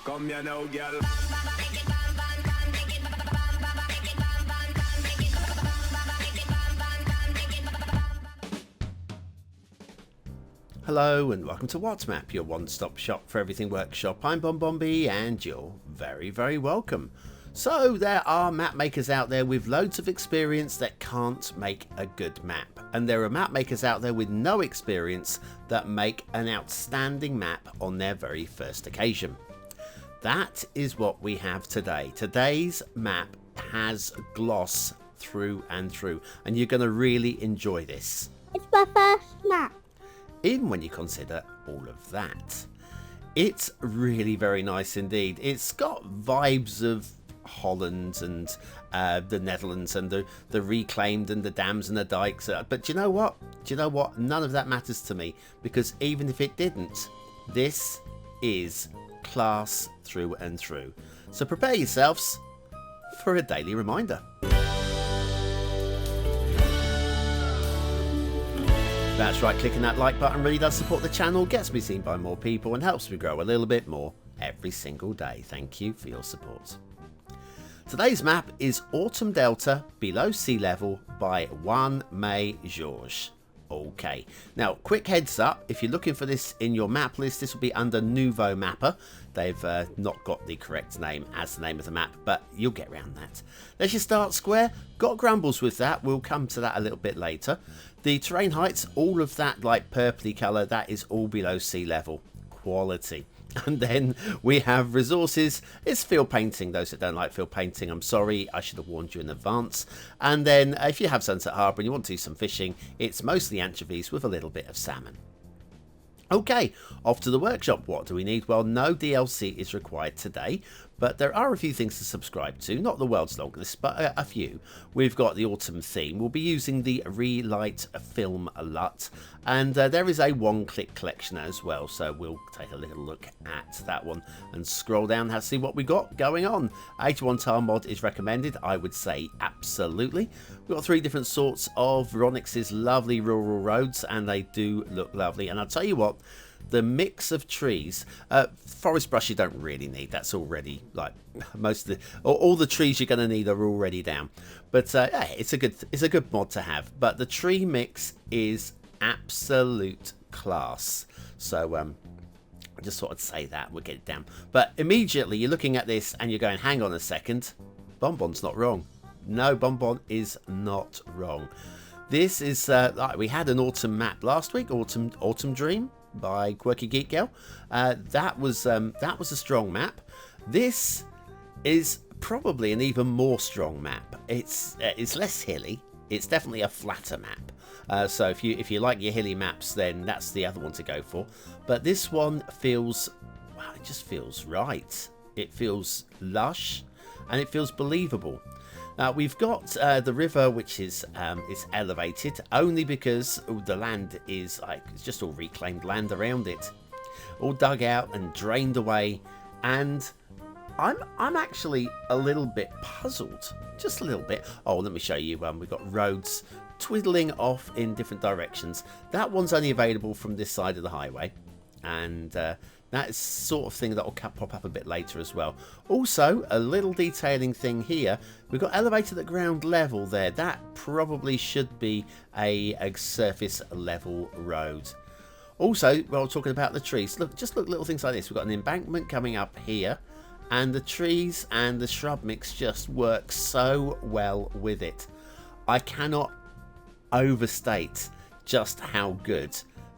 Come here now, girl. Hello and welcome to WhatsMap, your one-stop shop for everything workshop. I'm BonBonB and you're very, very welcome. So there are map makers out there with loads of experience that can't make a good map. And there are map makers out there with no experience that make an outstanding map on their very first occasion. That is what we have today. Today's map has gloss through and through, and you're going to really enjoy this. It's my first map. Even when you consider all of that. It's really very nice indeed. It's got vibes of Holland and the Netherlands and the reclaimed and the dams and the dikes. But do you know what? None of that matters to me, because even if it didn't, this is class through and through. So prepare yourselves for a daily reminder. That's right, clicking that like button really does support the channel, gets me seen by more people and helps me grow a little bit more every single day. Thank you for your support. Today's map is Autum Delta Below Sea Level by JuanmayJorge. Okay, now quick heads up, if you're looking for this in your map list, this will be under Nouveau Mapper. They've not got the correct name as the name of the map, but you'll get around that. There's your start square. Got grumbles with that, we'll come to that a little bit later. The terrain heights, all of that like purpley colour, that is all below sea level. Quality. And then we have resources. It's field painting. Those that don't like field painting, I'm sorry, I should have warned you in advance. And then if you have Sunset Harbour and you want to do some fishing, it's mostly anchovies with a little bit of salmon. Okay, off to the workshop. What do we need? Well, no DLC is required today, but there are a few things to subscribe to. Not the world's longest, but a few. We've got the autumn theme. We'll be using the Relight Film LUT, and there is a one-click collection as well, so we'll take a little look at that one and scroll down and see what we got going on. 81 tile mod is recommended. I would say absolutely. We've got 3 different sorts of Ronix's lovely rural roads, and they do look lovely. And I'll tell you what, the mix of trees, forest brush you don't really need, that's already like most of the all the trees you're going to need are already down, but it's a good mod to have. But the tree mix is absolute class, so I just thought I'd say that. We'll get it down. But immediately you're looking at this and you're going, hang on a second, BonBon's not wrong. No, BonBon is not wrong. This is we had an autumn map last week, Autumn Dream by Quirky Geek Girl. That was a strong map. This is probably an even more strong map. It's less hilly. It's definitely a flatter map. So if you like your hilly maps, then that's the other one to go for. But this one feels, well, it just feels right. It feels lush and it feels believable. We've got the river, which is elevated only because the land is like, it's just all reclaimed land around it, all dug out and drained away. And I'm actually a little bit puzzled, just a little bit. Oh, let me show you. We've got roads twiddling off in different directions. That one's only available from this side of the highway, and that is sort of thing that will pop up a bit later as well. Also, a little detailing thing here. We've got elevated at ground level there. That probably should be a surface level road. Also, while talking about the trees, look little things like this. We've got an embankment coming up here, and the trees and the shrub mix just work so well with it. I cannot overstate just how good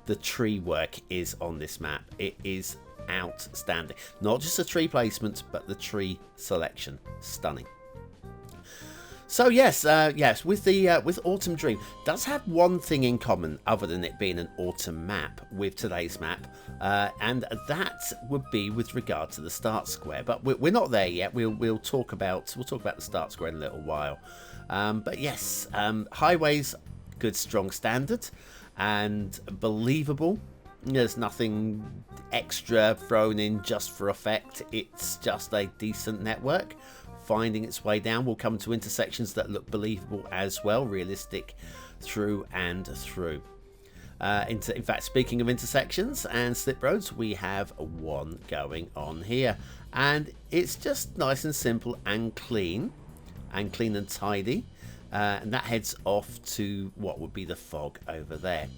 the tree work is on this map. It is outstanding. Not just the tree placement, but the tree selection. Stunning. So yes, with Autumn Dream, does have one thing in common other than it being an autumn map with today's map, and that would be with regard to the start square. But we're not there yet. We'll talk about the start square in a little while. But yes, highways, good strong standard and believable. There's nothing extra thrown in just for effect. It's just a decent network finding its way down. We'll come to intersections that look believable as well, realistic through and through. In fact, speaking of intersections and slip roads, we have one going on here, and it's just nice and simple and clean and tidy, and that heads off to what would be the fog over there.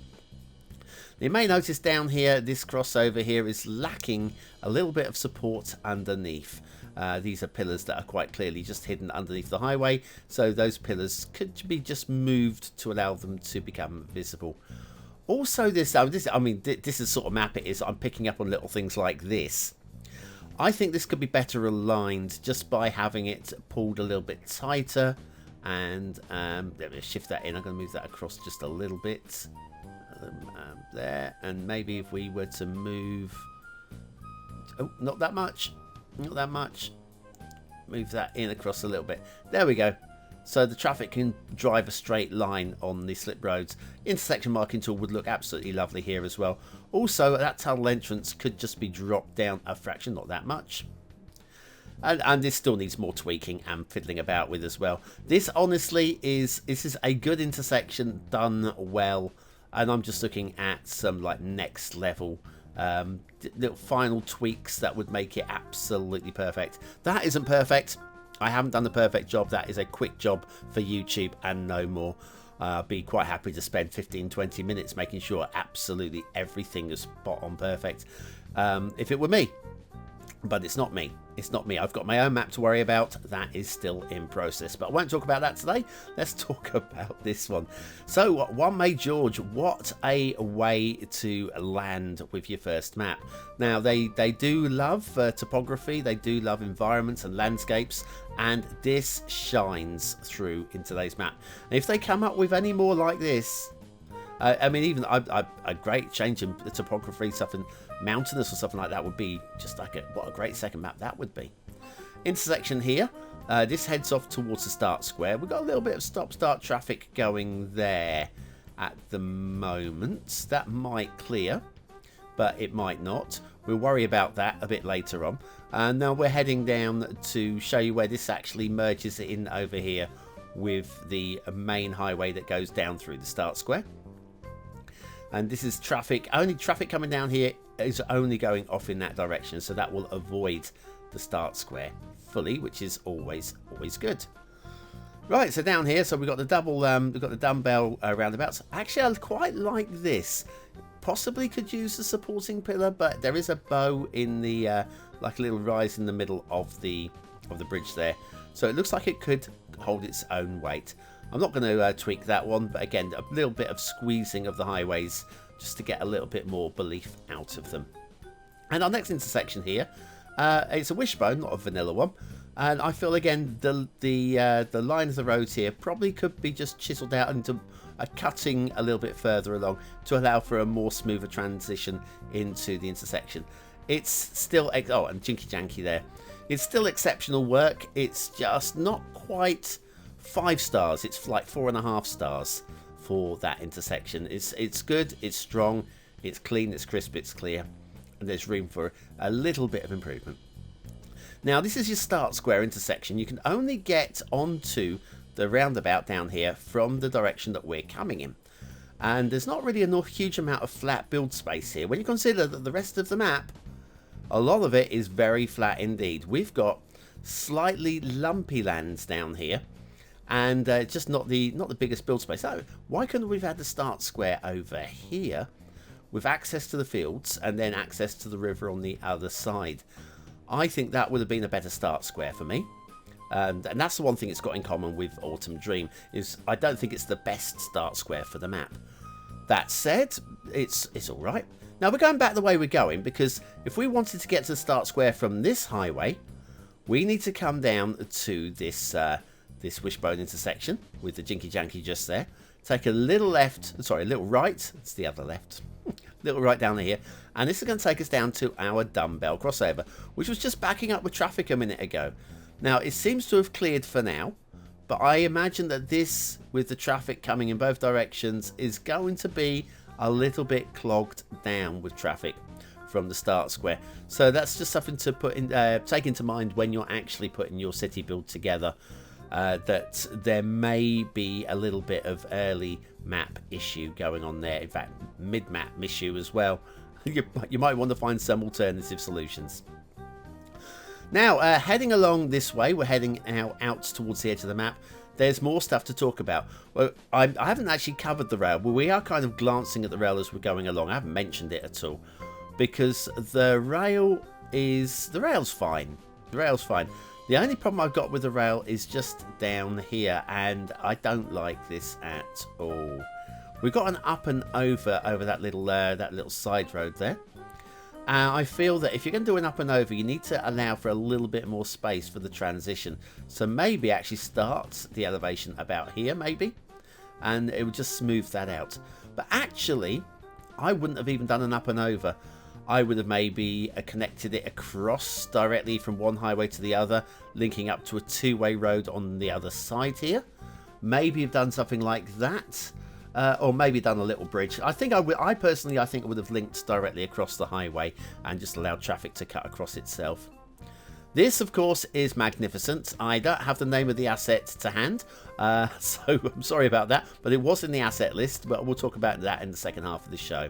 You may notice down here, this crossover here is lacking a little bit of support underneath. These are pillars that are quite clearly just hidden underneath the highway, so those pillars could be just moved to allow them to become visible. Also, this is sort of map it is. I'm picking up on little things like this. I think this could be better aligned just by having it pulled a little bit tighter. And let me shift that in. I'm going to move that across just a little bit. There. And maybe if we were to move... Oh, not that much. Not that much. Move that in across a little bit. There we go. So the traffic can drive a straight line on the slip roads. Intersection marking tool would look absolutely lovely here as well. Also, that tunnel entrance could just be dropped down a fraction, not that much. And this still needs more tweaking and fiddling about with as well. This honestly is a good intersection done well. And I'm just looking at some like next level little final tweaks that would make it absolutely perfect. That isn't perfect. I haven't done the perfect job. That is a quick job for YouTube and no more. I'd be quite happy to spend 15-20 minutes making sure absolutely everything is spot on perfect if it were me. But it's not me. It's not me. I've got my own map to worry about. That is still in process. But I won't talk about that today. Let's talk about this one. So, JuanmayJorge, what a way to land with your first map. Now, they do love topography. They do love environments and landscapes. And this shines through in today's map. And if they come up with any more like this... I mean, even a great change in the topography, something mountainous or something like that would be just like what a great second map that would be. Intersection here. This heads off towards the start square. We've got a little bit of stop-start traffic going there at the moment. That might clear, but it might not. We'll worry about that a bit later on. And now we're heading down to show you where this actually merges in over here with the main highway that goes down through the start square. And this is traffic. Only traffic coming down here is only going off in that direction, so that will avoid the start square fully, which is always good. Right, so down here, so we've got the double, we've got the dumbbell roundabouts. Actually, I quite like this. Possibly could use the supporting pillar, but there is a bow in the like a little rise in the middle of the bridge there, so it looks like it could hold its own weight. I'm not going to tweak that one, but again, a little bit of squeezing of the highways just to get a little bit more belief out of them. And our next intersection here, it's a wishbone, not a vanilla one. And I feel again the line of the roads here probably could be just chiseled out into a cutting a little bit further along to allow for a more smoother transition into the intersection. It's still and jinky janky there. It's still exceptional work. It's just not quite 5 stars. It's like 4.5 stars for that intersection. It's good, it's strong, it's clean, it's crisp, it's clear, and there's room for a little bit of improvement. Now this is your start square intersection. You can only get onto the roundabout down here from the direction that we're coming in, and there's not really a huge amount of flat build space here when you consider that the rest of the map, a lot of it is very flat indeed. We've got slightly lumpy lands down here, and just not the biggest build space. So why couldn't we have had the start square over here with access to the fields and then access to the river on the other side? I think that would have been a better start square for me. And that's the one thing it's got in common with Autumn Dream, is I don't think it's the best start square for the map. That said, it's all right. Now we're going back the way we're going, because if we wanted to get to the start square from this highway, we need to come down to this this wishbone intersection with the jinky janky just there. Take a little left, sorry, a little right. It's the other left. Little right down here, and this is going to take us down to our dumbbell crossover, which was just backing up with traffic a minute ago. Now it seems to have cleared for now, but I imagine that this, with the traffic coming in both directions, is going to be a little bit clogged down with traffic from the start square. So that's just something to put in, take into mind when you're actually putting your city build together. that there may be a little bit of early map issue going on there. In fact, mid-map issue as well. You might want to find some alternative solutions. Now, heading along this way, we're heading out towards the edge of the map. There's more stuff to talk about. Well, I haven't actually covered the rail, but we are kind of glancing at the rail as we're going along. I haven't mentioned it at all because the rail's fine. The rail's fine. The only problem I've got with the rail is just down here, and I don't like this at all. We've got an up and over that little side road there. I feel that if you're going to do an up and over, you need to allow for a little bit more space for the transition. So maybe actually start the elevation about here, maybe, and it would just smooth that out. But actually, I wouldn't have even done an up and over. I would have maybe connected it across directly from one highway to the other, linking up to a two-way road on the other side here. Maybe have done something like that. Or maybe done a little bridge. I personally would have linked directly across the highway and just allowed traffic to cut across itself. This, of course, is magnificent. I don't have the name of the asset to hand, so I'm sorry about that, but it was in the asset list, but we'll talk about that in the second half of the show.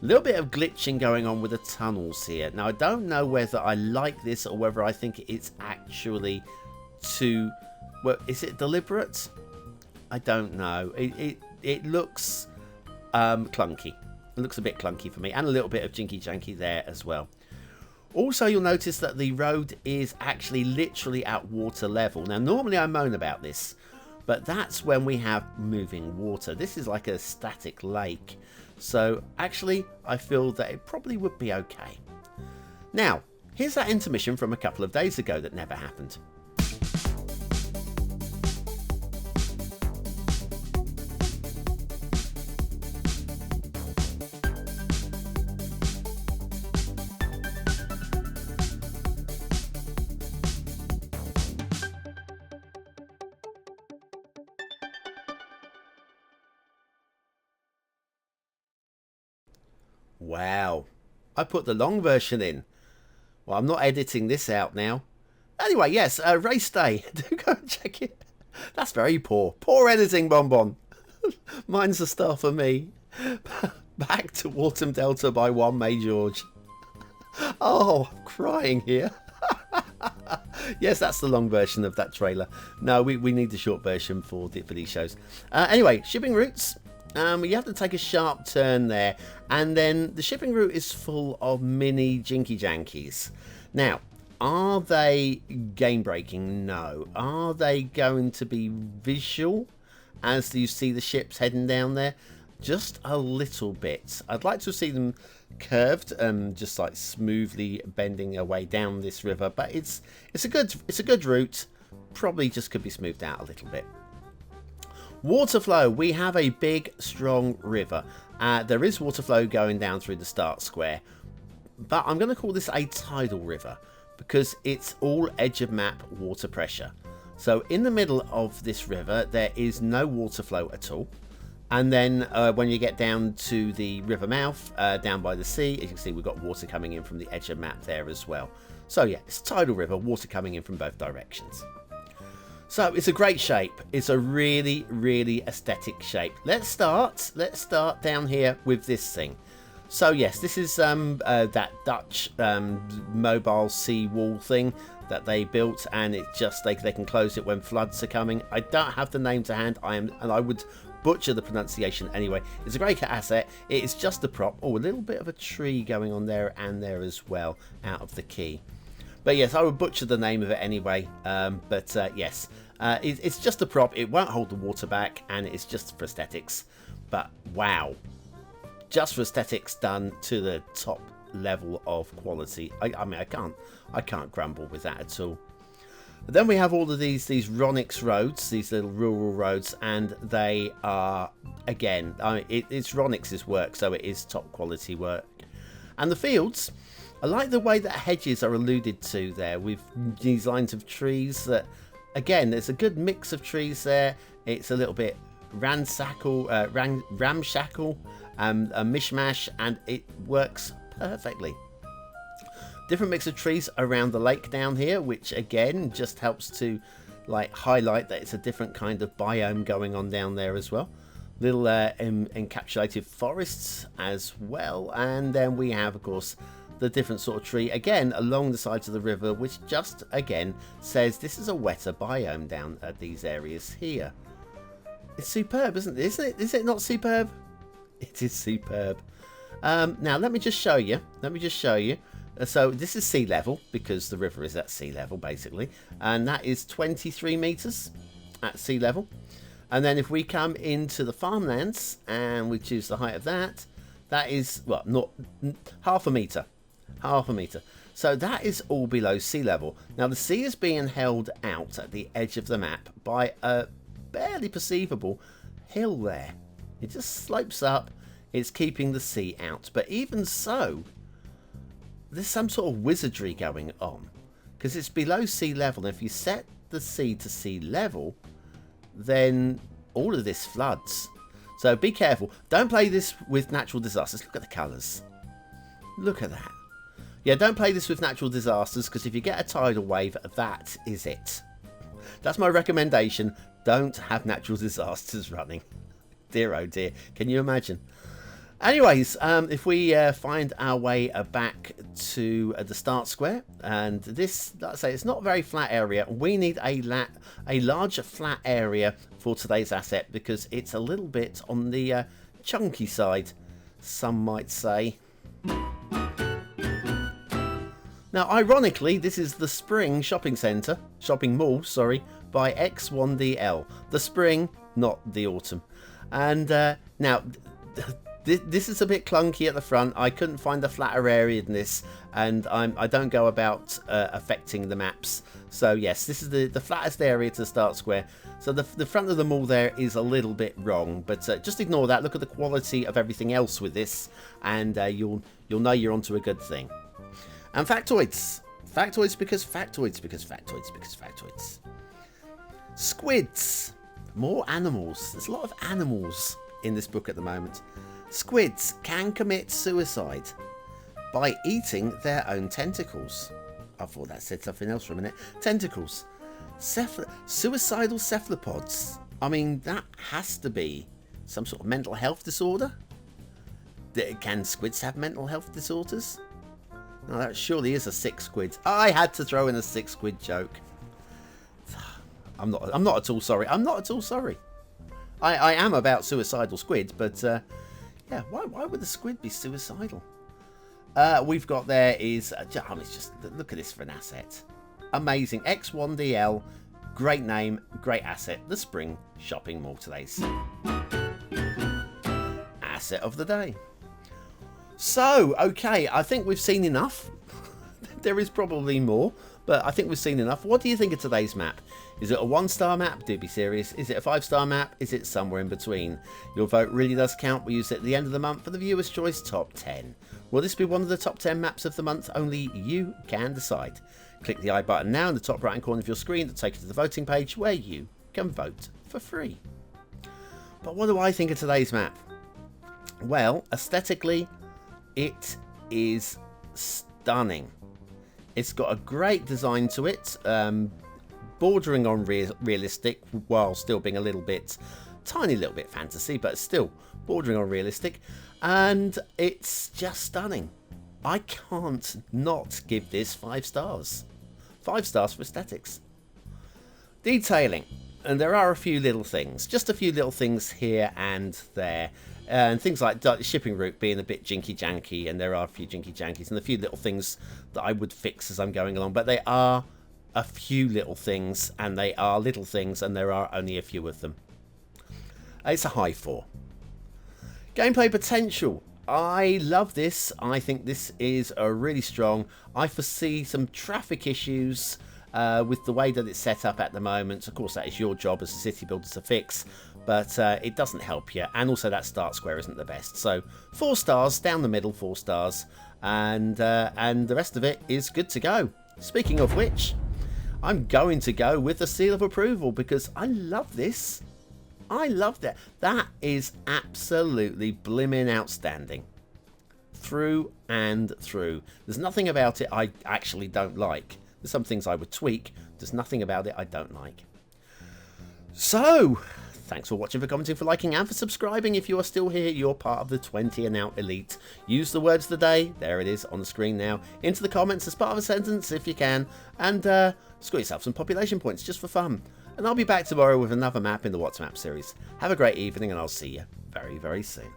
A little bit of glitching going on with the tunnels here. Now, I don't know whether I like this or whether I think it's actually too... Well, is it deliberate? I don't know. It looks clunky. It looks a bit clunky for me, and a little bit of jinky janky there as well. Also, you'll notice that the road is actually literally at water level. Now, normally I moan about this, but that's when we have moving water. This is like a static lake. So actually, I feel that it probably would be okay. Now, here's that intermission from a couple of days ago that never happened. Wow, I put the long version in. Well, I'm not editing this out now. Anyway, yes, race day. Do go and check it. That's very poor. Poor editing, BonBon. Mine's a star for me. Back to Autum Delta by JuanmayJorge. Oh, I'm crying here. Yes, that's the long version of that trailer. No, we need the short version for these shows. Anyway, shipping routes. You have to take a sharp turn there, and then the shipping route is full of mini jinky jankies. Now, are they game breaking? No. Are they going to be visual as you see the ships heading down there? Just a little bit. I'd like to see them curved and just like smoothly bending away down this river, but it's a good route. Probably just could be smoothed out a little bit. Water flow. We have a big, strong river. There is water flow going down through the start square, but I'm going to call this a tidal river because it's all edge of map water pressure. So in the middle of this river, there is no water flow at all. And then when you get down to the river mouth, down by the sea, as you can see, we've got water coming in from the edge of map there as well. So yeah, it's a tidal river, water coming in from both directions. So it's a great shape. It's a really, really aesthetic shape. Let's start down here with this thing. So yes, this is that Dutch mobile sea wall thing that they built, and it just they can close it when floods are coming. I don't have the name to hand. And I would butcher the pronunciation anyway. It's a great asset. It is just a prop. Oh, a little bit of a tree going on there and there as well out of the key. But yes, I would butcher the name of it anyway. Yes, it's just a prop. It won't hold the water back, and it's just for aesthetics. But wow, just for aesthetics done to the top level of quality. I mean, I can't grumble with that at all. But then we have all of these Ronix roads, these little rural roads, and they are, again, it's Ronix's work, so it is top quality work. And the fields, I like the way that hedges are alluded to there with these lines of trees that, again, there's a good mix of trees there. It's a little bit ramshackle, a mishmash, and it works perfectly. Different mix of trees around the lake down here, which again just helps to like highlight that it's a different kind of biome going on down there as well. Little encapsulated forests as well, and then we have, of course, the different sort of tree again along the sides of the river, which just again says this is a wetter biome down at these areas here. It's superb, isn't it? Is it not superb? It is superb. Now let me just show you. So this is sea level, because the river is at sea level basically, and that is 23 meters at sea level. And then if we come into the farmlands and we choose the height of that, that is, well, not half a meter. So that is all below sea level. Now the sea is being held out at the edge of the map by a barely perceivable hill there. It just slopes up. It's keeping the sea out. But even so, there's some sort of wizardry going on, because it's below sea level. And if you set the sea to sea level, then all of this floods. So be careful. Don't play this with natural disasters. Look at the colours. Look at that. Yeah, don't play this with natural disasters, because if you get a tidal wave, that is it. That's my recommendation. Don't have natural disasters running. Dear oh dear. Can you imagine? Anyways, if we find our way back to the start square, and this, like I say, it's not a very flat area. We need a larger flat area for today's asset, because it's a little bit on the chunky side, some might say. Now, ironically, this is the Spring shopping mall, sorry, by xonedl. The Spring, not the Autumn. And now, this is a bit clunky at the front. I couldn't find a flatter area than this, and I don't go about affecting the maps. So yes, this is the flattest area to the start square. So the front of the mall there is a little bit wrong, but just ignore that. Look at the quality of everything else with this, and you'll know you're onto a good thing. And factoids. Factoids because factoids because factoids because factoids. Squids. More animals. There's a lot of animals in this book at the moment. Squids can commit suicide by eating their own tentacles. I thought that said something else for a minute. Tentacles. Suicidal cephalopods. I mean, that has to be some sort of mental health disorder. Can squids have mental health disorders? No, that surely is a sick squid. I had to throw in a sick squid joke. I'm not at all sorry. I'm not at all sorry. I am about suicidal squid, but yeah, why would the squid be suicidal? We've got there is, just look at this for an asset. Amazing. xonedl, great name, great asset. The Spring Shopping Mall today's asset of the day. So, okay, I think we've seen enough. There is probably more, but I think we've seen enough. What do you think of today's map? Is it a 1-star map? Do be serious. Is it a 5-star map? Is it somewhere in between? Your vote really does count. We use it at the end of the month for the Viewer's Choice Top 10. Will this be one of the top 10 maps of the month? Only you can decide. Click the I button now in the top right hand corner of your screen to take you to the voting page where you can vote for free. But what do I think of today's map? Well, aesthetically, it is stunning. It's got a great design to it, bordering on realistic while still being a little bit, tiny little bit fantasy, but still bordering on realistic, and it's just stunning. I can't not give this 5 stars. 5 stars for aesthetics. Detailing, and there are a few little things, just a few little things here and there. And things like the shipping route being a bit jinky-janky, and there are a few jinky-jankies, and a few little things that I would fix as I'm going along. But they are a few little things, and they are little things, and there are only a few of them. It's a high 4. Gameplay potential. I love this. I think this is a really strong. I foresee some traffic issues with the way that it's set up at the moment. Of course, that is your job as a city builder to fix, but it doesn't help you. And also that start square isn't the best. So 4 stars, down the middle, 4 stars, and the rest of it is good to go. Speaking of which, I'm going to go with the seal of approval because I love this. I love that. That is absolutely blimmin' outstanding. Through and through. There's nothing about it I actually don't like. There's some things I would tweak. There's nothing about it I don't like. So, thanks for watching, for commenting, for liking, and for subscribing. If you are still here, you're part of the 20 and out elite. Use the words of the day, there it is on the screen now, into the comments as part of a sentence if you can, and score yourself some population points just for fun. And I'll be back tomorrow with another map in the What's Map series. Have a great evening, and I'll see you very, very soon.